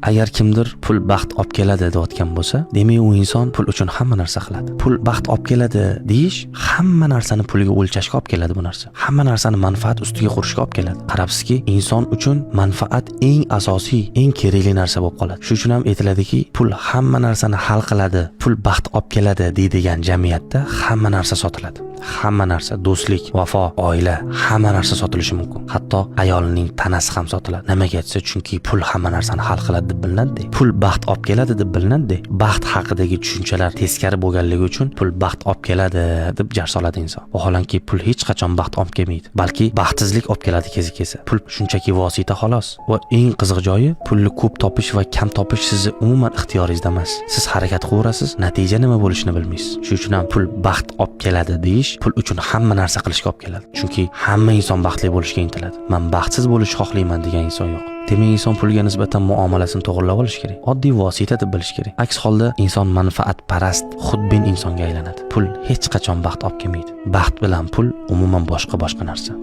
Agar kimdir pul baxt olib keladi deyotgan bo'lsa, demak u inson pul uchun hamma narsa qiladi. Pul baxt olib keladi deyish, hamma narsani pulga o'lchashga olib keladi bu narsa. Hamma narsani manfaat ustiga qurishga olib keladi. Qarabsizki, inson uchun manfaat eng asosiy, eng kerakli narsa bo'lib qoladi. Shuning uchun ham aytiladiki, pul hamma narsani hal qiladi, pul baxt olib keladi deydigan jamiyatda hamma narsa sotiladi. Hamma narsa, do'stlik, vafo, oila, hamma narsa sotilishi mumkin. Hatto ayolning tanasi ham sotiladi. Nimaga aytsa, chunki pul hamma narsani hal qiladi deb bilinadi. Pul baxt olib keladi deb bilinadi. Baxt haqidagi tushunchalar teskari bo'lganligi uchun pul baxt olib keladi deb jar soladi inson. Vaholanki pul hech qachon baxt olib kelmaydi, balki baxtsizlik olib keladi kezi-kezi. Pul shunchaki vosita xolos. Va eng qiziq joyi, pulni ko'p topish va kam topish sizni umuman ixtiyoringizda emas. Siz harakat qilaverasiz, natija nima bo'lishini bilmaysiz. Shuning uchun ham pul baxt olib keladi deyish, pul uchun hamma narsa qilishga olib keladi. Chunki hamma inson baxtli bo'lishga intiladi. Men baxtsiz bo'lishni xohlayman degan inson yo'q. Demak, inson pulga nisbatan muomalasini to'g'rilab olish kerak. Oddiy vosita deb bilish kerak. Aks holda inson manfaatparast, xudbin insonga aylanadi. Pul hech qachon baxt olib kelmaydi. Baxt bilan pul umuman boshqa narsa.